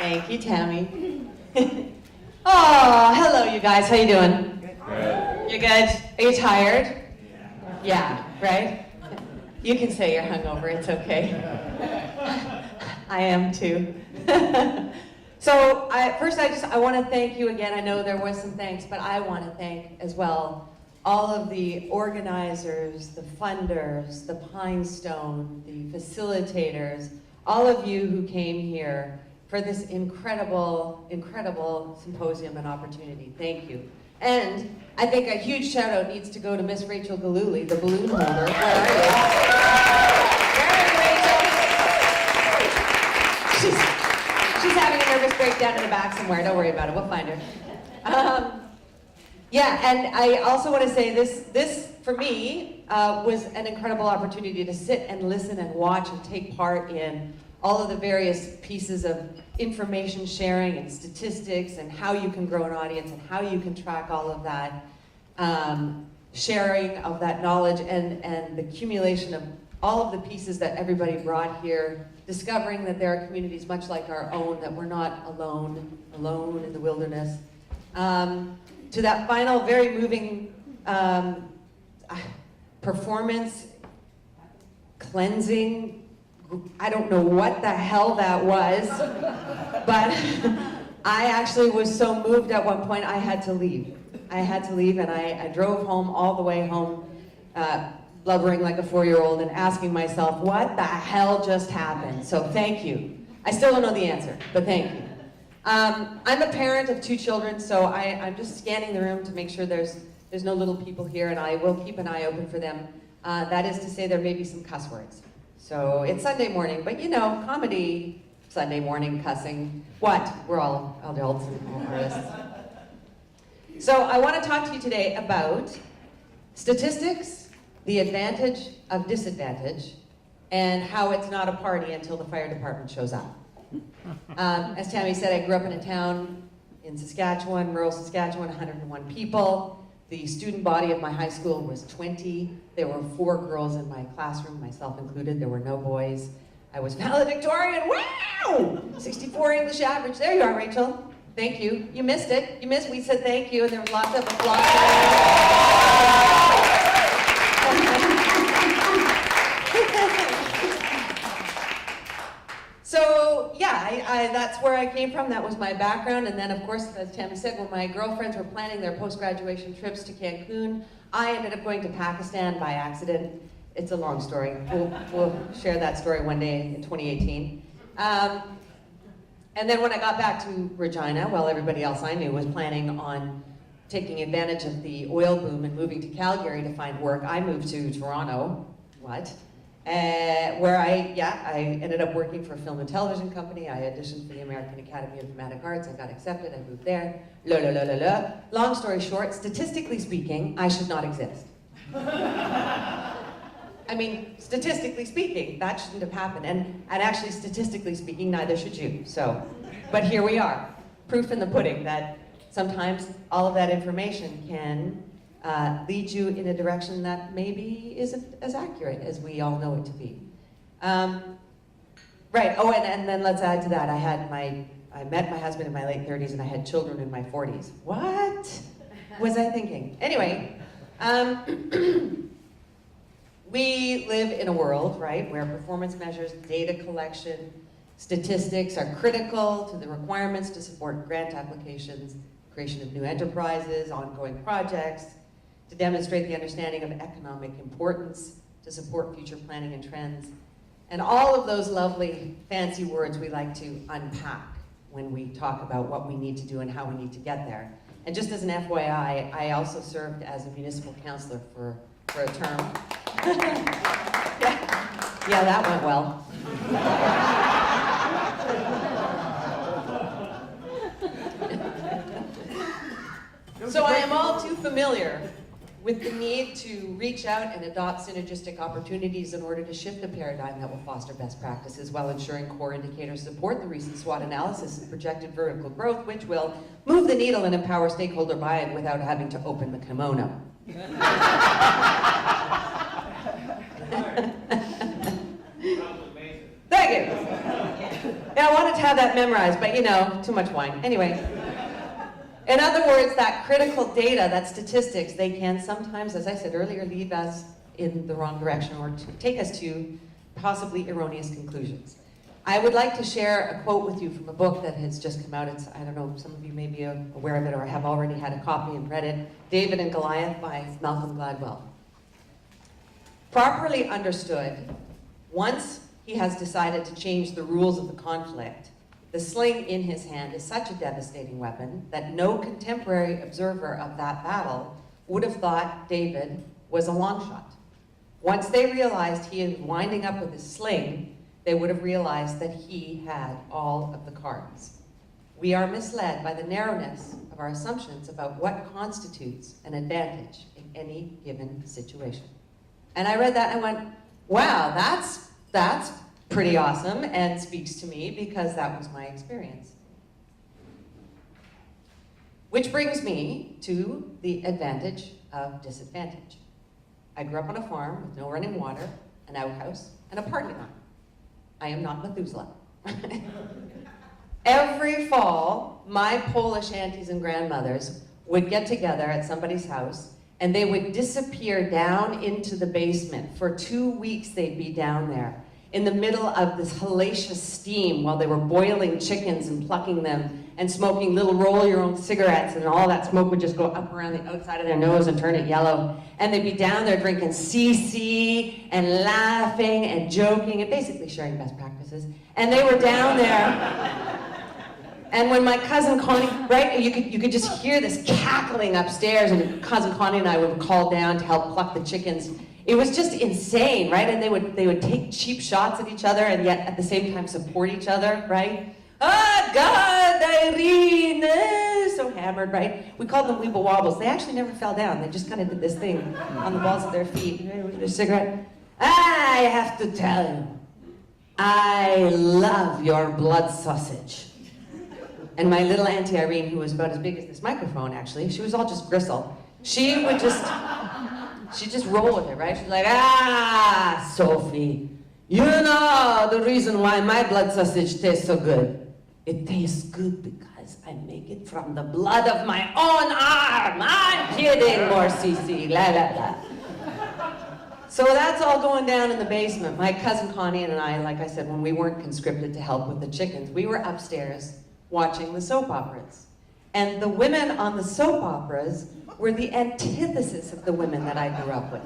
Thank you, Tammy. Oh, hello, you guys. How you doing? Good. You good? Are you tired? Yeah, right? You can say you're hungover. It's okay. I am too. So first, I want to thank you again. I know there was some thanks, but I want to thank as well all of the organizers, the funders, the Pinestone, the facilitators, all of you who came here for this incredible, incredible symposium and opportunity. Thank you. And I think a huge shout out needs to go to Miss Rachel Galluli, the balloon holder. Where are you? Where are you, Rachel? She's having a nervous breakdown in the back somewhere. Don't worry about it. We'll find her. Yeah, and I also want to say this for me was an incredible opportunity to sit and listen and watch and take part in all of the various pieces of information sharing and statistics and how you can grow an audience and how you can track all of that sharing of that knowledge and the accumulation of all of the pieces that everybody brought here, discovering that there are communities much like our own, that we're not alone in the wilderness. To that final, very moving performance, cleansing, I don't know what the hell that was, but I actually was so moved at one point I had to leave. I had to leave, and I drove home all the way home, blubbering like a 4-year-old and asking myself, what the hell just happened? So thank you. I still don't know the answer, but thank you. I'm a parent of 2 children, so I'm just scanning the room to make sure there's no little people here, and I will keep an eye open for them. That is to say, there may be some cuss words. So it's Sunday morning, but you know, comedy, Sunday morning cussing. What? We're all adults and all artists. So I want to talk to you today about statistics, the advantage of disadvantage, and how it's not a party until the fire department shows up. As Tammy said, I grew up in a town in Saskatchewan, rural Saskatchewan, 101 people. The student body of my high school was 20. There were 4 girls in my classroom, myself included. There were no boys. I was valedictorian. Wow! 64 English average. There you are, Rachel. Thank you. You missed it. You missed. We said thank you, and there was lots of applause. So yeah, that's where I came from. That was my background. And then, of course, as Tammy said, when my girlfriends were planning their post-graduation trips to Cancun, I ended up going to Pakistan by accident. It's a long story. We'll share that story one day in 2018. And then when I got back to Regina, well, everybody else I knew was planning on taking advantage of the oil boom and moving to Calgary to find work. I moved to Toronto. What? Where I ended up working for a film and television company. I auditioned for the American Academy of Dramatic Arts. I got accepted. I moved there. Long story short, statistically speaking, I should not exist. I mean, statistically speaking, that shouldn't have happened. And actually, statistically speaking, neither should you. So, but here we are. Proof in the pudding that sometimes all of that information can lead you in a direction that maybe isn't as accurate as we all know it to be. Right, oh, and then let's add to that, I met my husband in my late 30s and I had children in my 40s. What was I thinking? Anyway, we live in a world, right, where performance measures, data collection, statistics are critical to the requirements to support grant applications, creation of new enterprises, ongoing projects, to demonstrate the understanding of economic importance, to support future planning and trends, and all of those lovely fancy words we like to unpack when we talk about what we need to do and how we need to get there. And just as an FYI, I also served as a municipal councillor for a term. Yeah, that went well. So I am all too familiar with the need to reach out and adopt synergistic opportunities in order to shift a paradigm that will foster best practices while ensuring core indicators support the recent SWOT analysis and projected vertical growth, which will move the needle and empower stakeholder buy-in without having to open the kimono. Thank you. Yeah, I wanted to have that memorized, but you know, too much wine. Anyway. In other words, that critical data, that statistics, they can sometimes, as I said earlier, lead us in the wrong direction or to take us to possibly erroneous conclusions. I would like to share a quote with you from a book that has just come out. It's, I don't know, some of you may be aware of it or have already had a copy and read it. David and Goliath by Malcolm Gladwell. Properly understood, once he has decided to change the rules of the conflict, the sling in his hand is such a devastating weapon that no contemporary observer of that battle would have thought David was a long shot. Once they realized he was winding up with his sling, they would have realized that he had all of the cards. We are misled by the narrowness of our assumptions about what constitutes an advantage in any given situation. And I read that and I went, wow, that's pretty awesome and speaks to me because that was my experience. Which brings me to the advantage of disadvantage. I grew up on a farm with no running water, an outhouse, and a parking lot. I am not Methuselah. Every fall, my Polish aunties and grandmothers would get together at somebody's house and they would disappear down into the basement. For 2 weeks they'd be down there in the middle of this hellacious steam while they were boiling chickens and plucking them and smoking little roll-your-own cigarettes, and all that smoke would just go up around the outside of their nose and turn it yellow. And they'd be down there drinking CC and laughing and joking and basically sharing best practices. And they were down there. And when my cousin Connie, right, you could just hear this cackling upstairs, and cousin Connie and I were called down to help pluck the chickens. It was just insane, right? And they would take cheap shots at each other and yet at the same time support each other, right? Oh God, Irene, so hammered, right? We called them weeble wobbles. They actually never fell down. They just kind of did this thing on the balls of their feet, with their cigarette. I have to tell you, I love your blood sausage. And my little Auntie Irene, who was about as big as this microphone, actually, she was all just gristle. She'd just roll with it, right? She's like, Sophie, you know the reason why my blood sausage tastes so good. It tastes good because I make it from the blood of my own arm. I'm kidding, more CC, la la la. So that's all going down in the basement. My cousin Connie and I, like I said, when we weren't conscripted to help with the chickens, we were upstairs watching the soap operas. And the women on the soap operas were the antithesis of the women that I grew up with.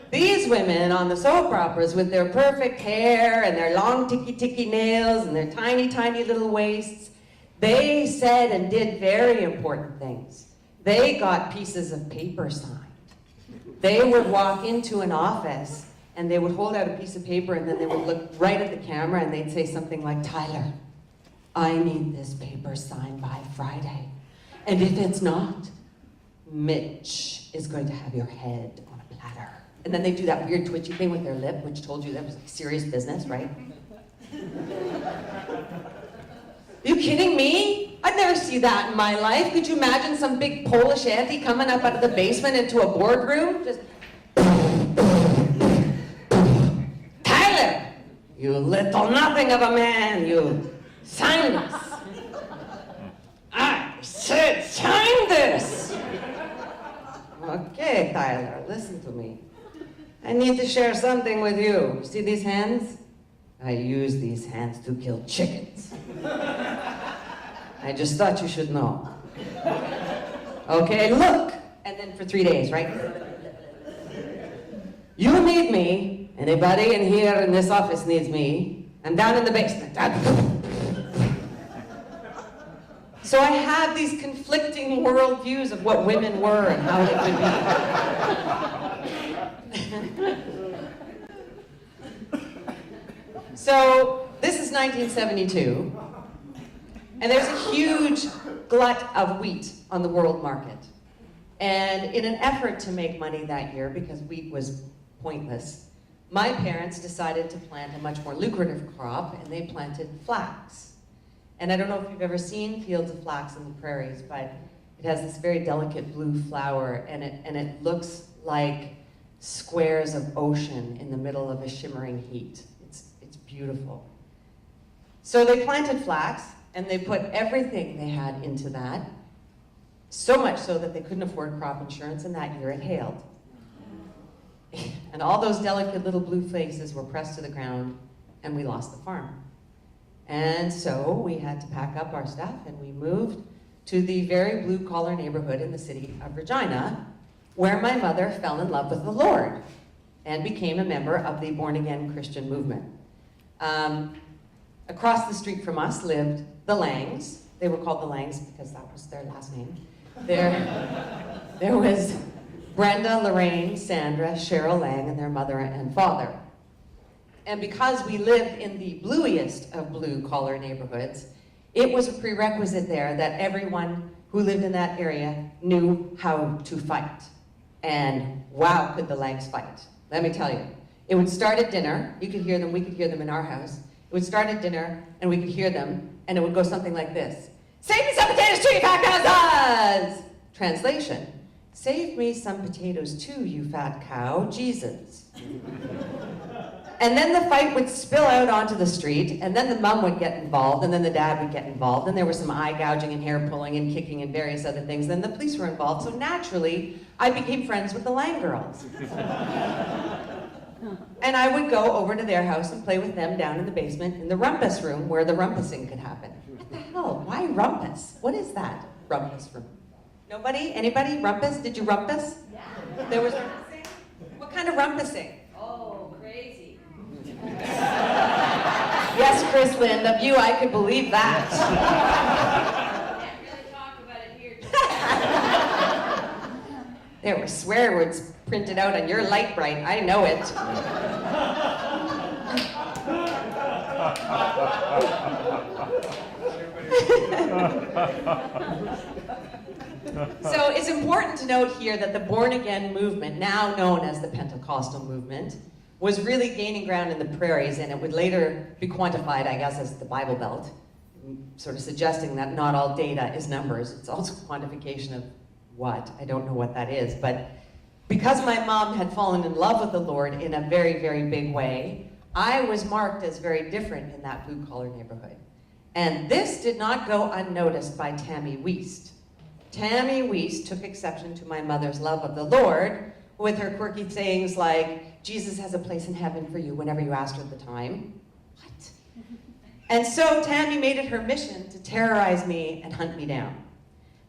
These women on the soap operas with their perfect hair and their long ticky nails and their tiny little waists, they said and did very important things. They got pieces of paper signed. They would walk into an office and they would hold out a piece of paper and then they would look right at the camera and they'd say something like, Tyler, I need this paper signed by Friday. And if it's not, Mitch is going to have your head on a platter. And then they do that weird twitchy thing with their lip, which told you that was like serious business, right? You kidding me? I'd never see that in my life. Could you imagine some big Polish auntie coming up out of the basement into a boardroom? Just, Tyler, you little nothing of a man, you sign this. I said sign this. Okay, Tyler, listen to me. I need to share something with you. See these hands? I use these hands to kill chickens. I just thought you should know. Okay, look! And then for 3 days, right? You need me. Anybody in here in this office needs me. I'm down in the basement. So I have these conflicting worldviews of what women were and how they could be. So this is 1972, and there's a huge glut of wheat on the world market. And in an effort to make money that year, because wheat was pointless, my parents decided to plant a much more lucrative crop, and they planted flax. And I don't know if you've ever seen fields of flax in the prairies, but it has this very delicate blue flower, and it looks like squares of ocean in the middle of a shimmering heat. It's beautiful. So they planted flax, and they put everything they had into that, so much so that they couldn't afford crop insurance, and that year it hailed. And all those delicate little blue faces were pressed to the ground, and we lost the farm. And so we had to pack up our stuff, and we moved to the very blue-collar neighborhood in the city of Regina, where my mother fell in love with the Lord and became a member of the born-again Christian movement. Across the street from us lived the Langs. They were called the Langs because that was their last name. There was Brenda, Lorraine, Sandra, Cheryl Lang, and their mother and father. And because we lived in the bluiest of blue-collar neighborhoods, it was a prerequisite there that everyone who lived in that area knew how to fight. And wow, could the Langs fight. Let me tell you. It would start at dinner. You could hear them, we could hear them in our house. It would start at dinner, and we could hear them, and it would go something like this. Save me some potatoes too, you fat cows! Translation, save me some potatoes too, you fat cow, Jesus. And then the fight would spill out onto the street, and then the mom would get involved, and then the dad would get involved, and there was some eye gouging and hair pulling and kicking and various other things. Then the police were involved, so naturally, I became friends with the Lang girls. And I would go over to their house and play with them down in the basement in the rumpus room where the rumpusing could happen. What the hell? Why rumpus? What is that? Rumpus room. Nobody? Anybody? Rumpus? Did you rumpus? Yeah. There was rumpusing? What kind of rumpusing? Oh, crazy. Yes, Chris Lind, of you I could believe that. Can't really talk about it here. There were swear words printed out on your light bright. I know it. So it's important to note here that the born-again movement, now known as the Pentecostal movement, was really gaining ground in the prairies, and it would later be quantified, I guess, as the Bible Belt, sort of suggesting that not all data is numbers. It's also quantification of what? I don't know what that is, but because my mom had fallen in love with the Lord in a very, very big way, I was marked as very different in that blue-collar neighborhood. And this did not go unnoticed by Tammy Wiest. Tammy Wiest took exception to my mother's love of the Lord with her quirky sayings like, Jesus has a place in heaven for you whenever you asked her at the time. What? And so Tammy made it her mission to terrorize me and hunt me down.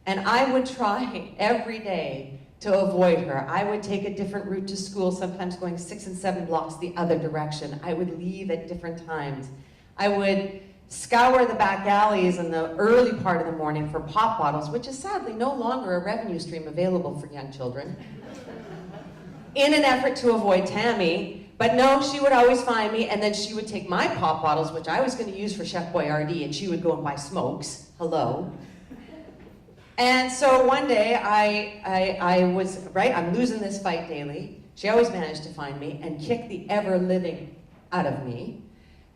And I would try every day to avoid her. I would take a different route to school, sometimes going 6 and 7 blocks the other direction. I would leave at different times. I would scour the back alleys in the early part of the morning for pop bottles, which is sadly no longer a revenue stream available for young children, in an effort to avoid Tammy. But no, she would always find me, and then she would take my pop bottles, which I was going to use for Chef Boyardee, and she would go and buy smokes. Hello. And so one day, I was, right, I'm losing this fight daily. She always managed to find me and kick the ever-living out of me.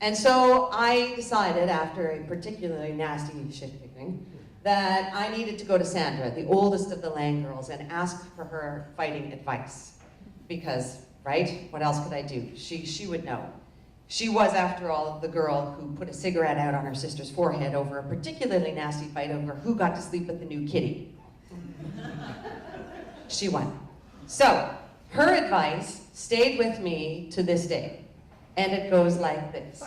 And so I decided, after a particularly nasty shit-kicking, that I needed to go to Sandra, the oldest of the Lang girls, and ask for her fighting advice. Because, right, what else could I do? She would know. She was, after all, the girl who put a cigarette out on her sister's forehead over a particularly nasty fight over who got to sleep with the new kitty. She won. So, her advice stayed with me to this day. And it goes like this.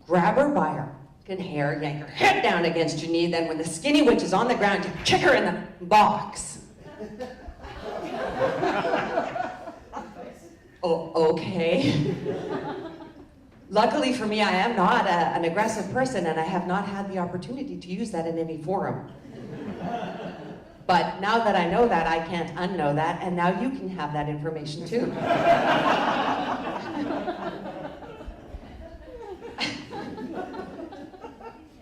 Grab her by her fucking hair, yank her head down against your knee, then when the skinny witch is on the ground, you kick her in the box. Oh, okay. Luckily for me, I am not an aggressive person, and I have not had the opportunity to use that in any forum. But now that I know that, I can't unknow that, and now you can have that information too.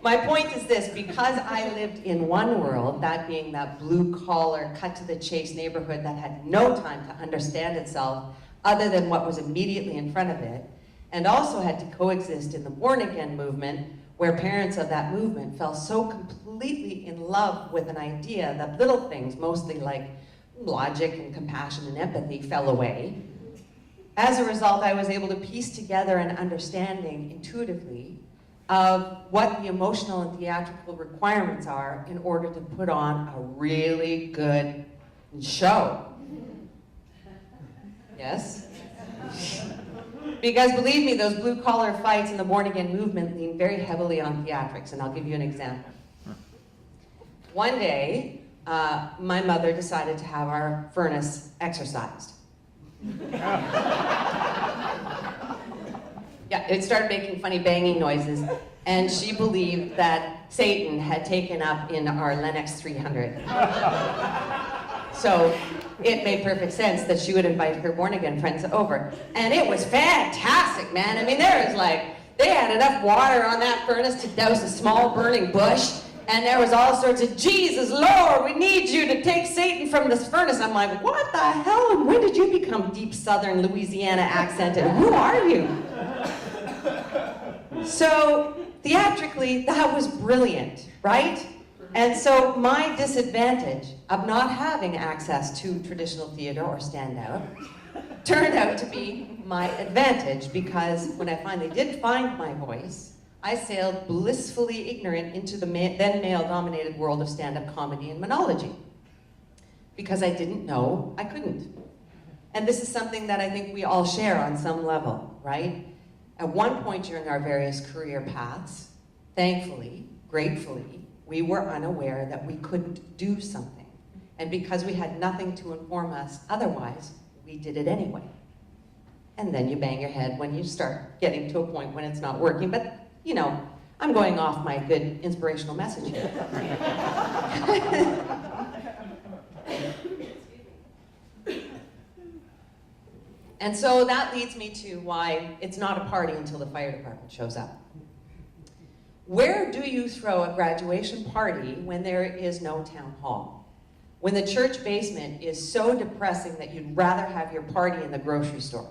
My point is this: because I lived in one world, that being that blue-collar, cut-to-the-chase neighborhood that had no time to understand itself other than what was immediately in front of it, and also had to coexist in the born-again movement, where parents of that movement fell so completely in love with an idea that little things, mostly like logic and compassion and empathy, fell away. As a result, I was able to piece together an understanding intuitively of what the emotional and theatrical requirements are in order to put on a really good show. Yes? Because believe me, those blue-collar fights in the born-again movement lean very heavily on theatrics, and I'll give you an example. One day, my mother decided to have our furnace exorcised. Yeah, it started making funny banging noises, and she believed that Satan had taken up in our Lennox 300. So it made perfect sense that she would invite her born-again friends over. And it was fantastic, man. I mean, they had enough water on that furnace to douse a small burning bush, and there was all sorts of, Jesus, Lord, we need you to take Satan from this furnace. I'm like, what the hell? And when did you become deep Southern Louisiana accented? Who are you? So theatrically, that was brilliant, right? And so my disadvantage of not having access to traditional theater or standout turned out to be my advantage, because when I finally did find my voice, I sailed blissfully ignorant into the then male-dominated world of stand-up comedy and monology, because I didn't know I couldn't. And this is something that I think we all share on some level, right? At one point during our various career paths, thankfully, gratefully, we were unaware that we couldn't do something. And because we had nothing to inform us otherwise, we did it anyway. And then you bang your head when you start getting to a point when it's not working. But, you know, I'm going off my good inspirational message here. And so that leads me to why it's not a party until the fire department shows up. Where do you throw a graduation party when there is no town hall? When the church basement is so depressing that you'd rather have your party in the grocery store?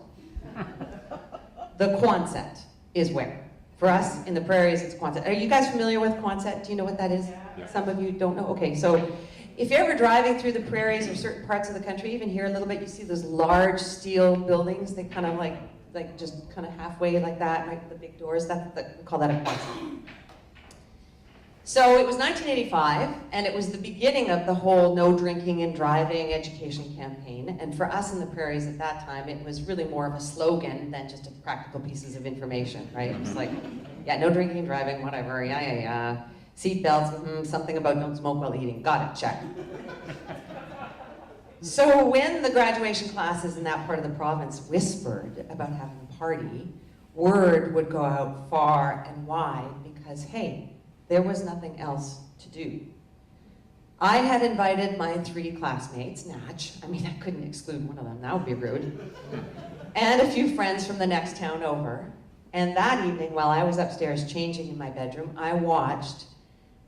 The Quonset is where. For us, in the prairies, it's Quonset. Are you guys familiar with Quonset? Do you know what that is? Yeah. Some of you don't know? Okay, so if you're ever driving through the prairies or certain parts of the country, even here a little bit, you see those large steel buildings. They kind of like just kind of halfway like that, right, the big doors. We call that a Quonset. So it was 1985, and it was the beginning of the whole no drinking and driving education campaign. And for us in the prairies at that time, it was really more of a slogan than just a practical pieces of information, right? It was like, yeah, no drinking and driving, whatever, yeah. Seat belts, something about don't smoke while eating. Got it, check. So when the graduation classes in that part of the province whispered about having a party, word would go out far and wide because, hey, there was nothing else to do. I had invited my 3 classmates, Natch, I mean, I couldn't exclude one of them, that would be rude, and a few friends from the next town over. And that evening, while I was upstairs changing in my bedroom, I watched,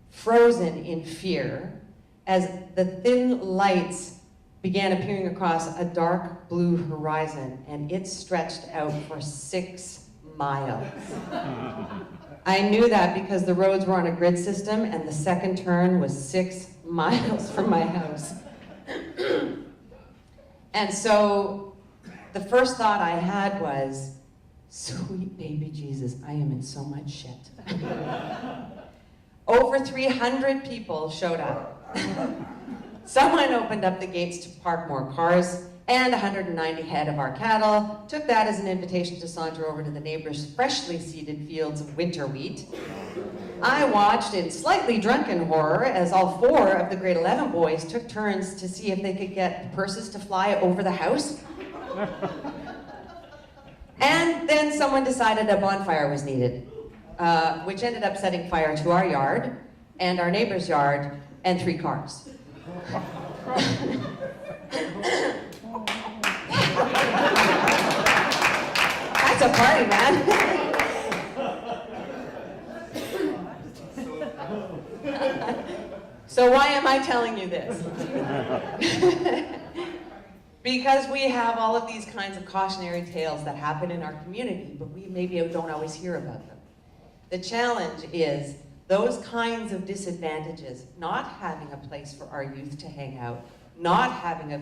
frozen in fear, as the thin lights began appearing across a dark blue horizon, and it stretched out for 6 miles. I knew that because the roads were on a grid system and the second turn was 6 miles from my house. And so the first thought I had was, sweet baby Jesus, I am in so much shit. Over 300 people showed up. Someone opened up the gates to park more cars, and 190 head of our cattle, took that as an invitation to saunter over to the neighbor's freshly seeded fields of winter wheat. I watched in slightly drunken horror as all 4 of the grade 11 boys took turns to see if they could get purses to fly over the house. And then someone decided a bonfire was needed, which ended up setting fire to our yard, and our neighbor's yard, and 3 cars. That's a party, man. So why am I telling you this? Because we have all of these kinds of cautionary tales that happen in our community, but we maybe don't always hear about them. The challenge is those kinds of disadvantages, not having a place for our youth to hang out, not having a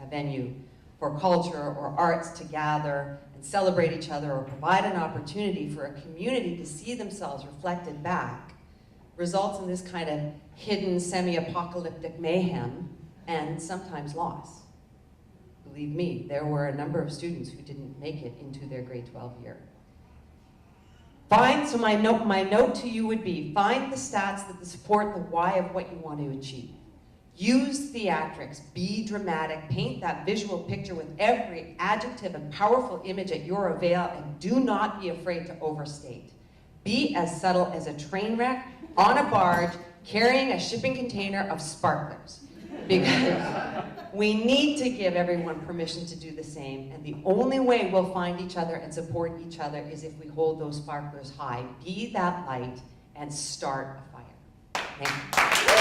venue for culture or arts to gather and celebrate each other or provide an opportunity for a community to see themselves reflected back results in this kind of hidden semi-apocalyptic mayhem and sometimes loss. Believe me, there were a number of students who didn't make it into their grade 12 year. So my note to you would be, find the stats that support the why of what you want to achieve. Use theatrics, be dramatic, paint that visual picture with every adjective and powerful image at your avail, and do not be afraid to overstate. Be as subtle as a train wreck on a barge carrying a shipping container of sparklers. Because we need to give everyone permission to do the same, and the only way we'll find each other and support each other is if we hold those sparklers high. Be that light and start a fire. Thank you.